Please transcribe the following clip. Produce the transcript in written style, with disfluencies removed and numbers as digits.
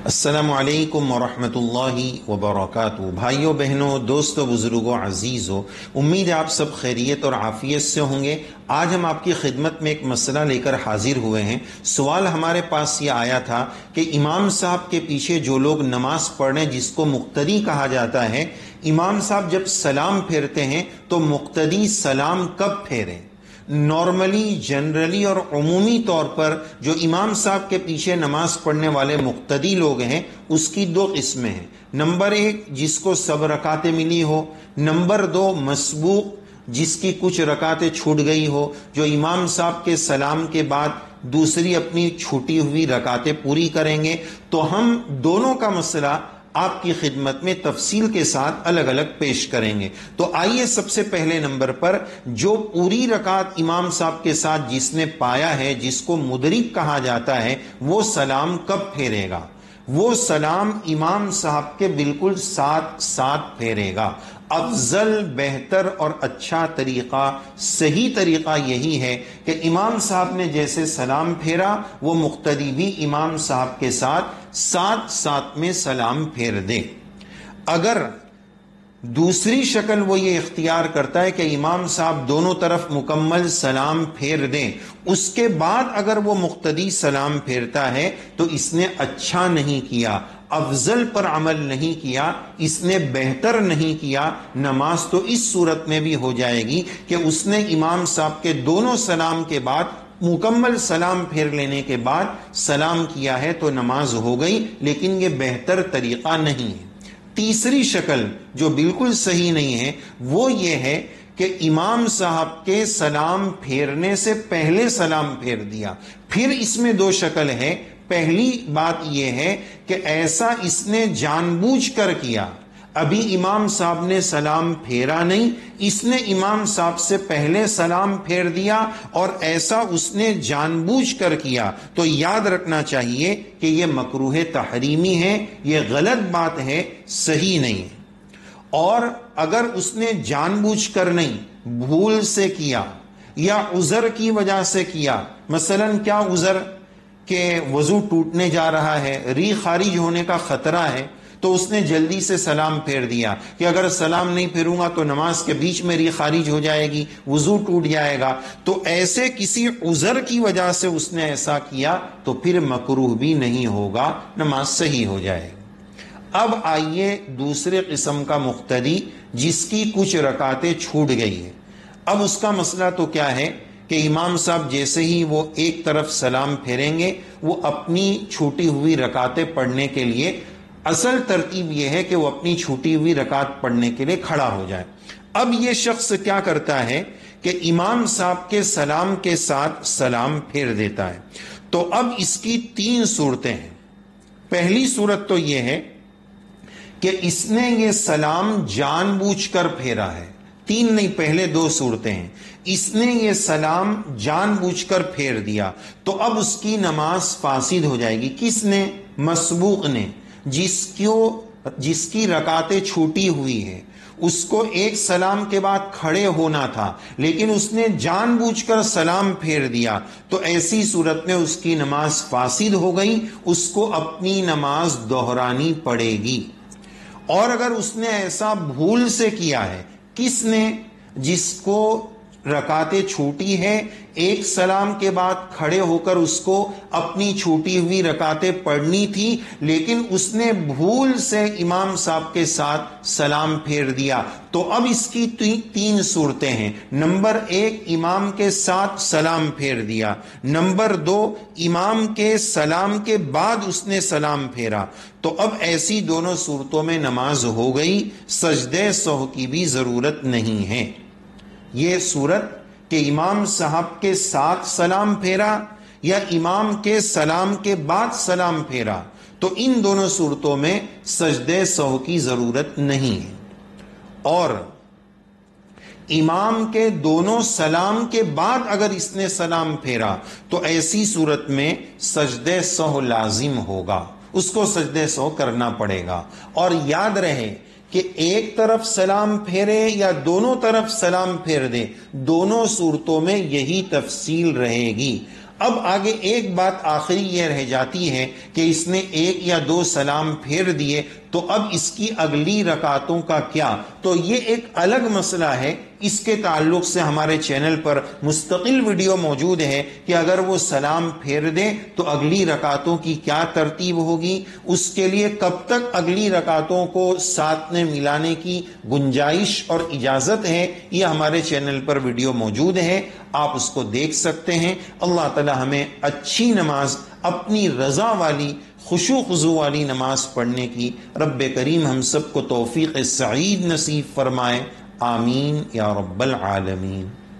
السلام علیکم ورحمۃ اللہ وبرکاتہ۔ بھائیوں بہنوں، دوستوں، بزرگوں، عزیزوں، امید ہے آپ سب خیریت اور عافیت سے ہوں گے۔ آج ہم آپ کی خدمت میں ایک مسئلہ لے کر حاضر ہوئے ہیں۔ سوال ہمارے پاس یہ آیا تھا کہ امام صاحب کے پیچھے جو لوگ نماز پڑھیں جس کو مقتدی کہا جاتا ہے، امام صاحب جب سلام پھیرتے ہیں تو مقتدی سلام کب پھیریں؟ نارملی، جنرلی اور عمومی طور پر جو امام صاحب کے پیچھے نماز پڑھنے والے مقتدی لوگ ہیں اس کی دو قسمیں ہیں۔ نمبر ایک، جس کو سب رکعتیں ملی ہو۔ نمبر دو، مسبوق، جس کی کچھ رکعتیں چھوٹ گئی ہو، جو امام صاحب کے سلام کے بعد دوسری اپنی چھوٹی ہوئی رکعتیں پوری کریں گے۔ تو ہم دونوں کا مسئلہ آپ کی خدمت میں تفصیل کے ساتھ الگ الگ پیش کریں گے۔ تو آئیے سب سے پہلے نمبر پر، جو پوری رکعت امام صاحب کے ساتھ جس نے پایا ہے، جس کو مدرک کہا جاتا ہے، وہ سلام کب پھیرے گا؟ وہ سلام امام صاحب کے بالکل ساتھ ساتھ پھیرے گا۔ افضل، بہتر اور اچھا طریقہ، صحیح طریقہ یہی ہے کہ امام صاحب نے جیسے سلام پھیرا وہ مقتدی بھی امام صاحب کے ساتھ ساتھ ساتھ میں سلام پھیر دے۔ اگر دوسری شکل وہ یہ اختیار کرتا ہے کہ امام صاحب دونوں طرف مکمل سلام پھیر دیں، اس کے بعد اگر وہ مقتدی سلام پھیرتا ہے تو اس نے اچھا نہیں کیا، افضل پر عمل نہیں کیا، اس نے بہتر نہیں کیا۔ نماز تو اس صورت میں بھی ہو جائے گی کہ اس نے امام صاحب کے دونوں سلام کے بعد مکمل سلام پھیر لینے کے بعد سلام کیا ہے تو نماز ہو گئی، لیکن یہ بہتر طریقہ نہیں ہے۔ تیسری شکل جو بالکل صحیح نہیں ہے وہ یہ ہے کہ امام صاحب کے سلام پھیرنے سے پہلے سلام پھیر دیا۔ پھر اس میں دو شکل ہے۔ پہلی بات یہ ہے کہ ایسا اس نے جان بوجھ کر کیا، ابھی امام صاحب نے سلام پھیرا نہیں، اس نے امام صاحب سے پہلے سلام پھیر دیا، اور ایسا اس نے جان بوجھ کر کیا، تو یاد رکھنا چاہیے کہ یہ مکروہ تحریمی ہے، یہ غلط بات ہے، صحیح نہیں ہے۔ اور اگر اس نے جان بوجھ کر نہیں، بھول سے کیا یا عذر کی وجہ سے کیا، مثلا کیا عذر کہ وضو ٹوٹنے جا رہا ہے، ری خارج ہونے کا خطرہ ہے، تو اس نے جلدی سے سلام پھیر دیا کہ اگر سلام نہیں پھیروں گا تو نماز کے بیچ میں ری خارج ہو جائے گی، وضو ٹوٹ جائے گا، تو ایسے کسی عذر کی وجہ سے اس نے ایسا کیا تو پھر مکروہ بھی نہیں ہوگا، نماز صحیح ہو جائے گی۔ اب آئیے دوسرے قسم کا مقتدی جس کی کچھ رکعتیں چھوٹ گئی ہے۔ اب اس کا مسئلہ تو کیا ہے کہ امام صاحب جیسے ہی وہ ایک طرف سلام پھیریں گے، وہ اپنی چھوٹی ہوئی رکعتیں پڑھنے کے لیے، اصل ترتیب یہ ہے کہ وہ اپنی چھوٹی ہوئی رکعت پڑھنے کے لیے کھڑا ہو جائے۔ اب یہ شخص کیا کرتا ہے کہ امام صاحب کے سلام کے ساتھ سلام پھیر دیتا ہے۔ تو اب اس کی تین صورتیں ہیں۔ پہلی صورت تو یہ ہے کہ اس نے یہ سلام جان بوجھ کر پھیرا ہے۔ تین نہیں، پہلے دو صورتیں ہیں۔ اس نے یہ سلام جان بوجھ کر پھیر دیا تو اب اس کی نماز فاسد ہو جائے گی۔ کس نے؟ مسبوق نے، جس کی رکعتیں چھوٹی ہوئی ہے، اس کو ایک سلام کے بعد کھڑے ہونا تھا لیکن اس نے جان بوجھ کر سلام پھیر دیا، تو ایسی صورت میں اس کی نماز فاسد ہو گئی، اس کو اپنی نماز دہرانی پڑے گی۔ اور اگر اس نے ایسا بھول سے کیا ہے، کس نے؟ جس کو رکعتیں چھوٹی ہے، ایک سلام کے بعد کھڑے ہو کر اس کو اپنی چھوٹی ہوئی رکعتیں پڑھنی تھی لیکن اس نے بھول سے امام صاحب کے ساتھ سلام پھیر دیا، تو اب اس کی تین صورتیں ہیں۔ نمبر ایک، امام کے ساتھ سلام پھیر دیا۔ نمبر دو، امام کے سلام کے بعد اس نے سلام پھیرا، تو اب ایسی دونوں صورتوں میں نماز ہو گئی، سجدے سہو کی بھی ضرورت نہیں ہے۔ یہ صورت کہ امام صاحب کے ساتھ سلام پھیرا یا امام کے سلام کے بعد سلام پھیرا، تو ان دونوں صورتوں میں سجدے سہو کی ضرورت نہیں ہے۔ اور امام کے دونوں سلام کے بعد اگر اس نے سلام پھیرا تو ایسی صورت میں سجدے سہو لازم ہوگا، اس کو سجدے سہو کرنا پڑے گا۔ اور یاد رہے کہ ایک طرف سلام پھیرے یا دونوں طرف سلام پھیر دے، دونوں صورتوں میں یہی تفصیل رہے گی۔ اب آگے ایک بات آخری یہ رہ جاتی ہے کہ اس نے 1 یا 2 سلام پھیر دیے تو اب اس کی اگلی رکعتوں کا کیا؟ تو یہ ایک الگ مسئلہ ہے، اس کے تعلق سے ہمارے چینل پر مستقل ویڈیو موجود ہے کہ اگر وہ سلام پھیر دے تو اگلی رکعتوں کی کیا ترتیب ہوگی، اس کے لیے کب تک اگلی رکعتوں کو ساتھ میں ملانے کی گنجائش اور اجازت ہے، یہ ہمارے چینل پر ویڈیو موجود ہے، آپ اس کو دیکھ سکتے ہیں۔ اللہ تعالی ہمیں اچھی نماز، اپنی رضا والی، خشوع خضوع والی نماز پڑھنے کی رب کریم ہم سب کو توفیق سعید نصیب فرمائے، آمین یا رب العالمین۔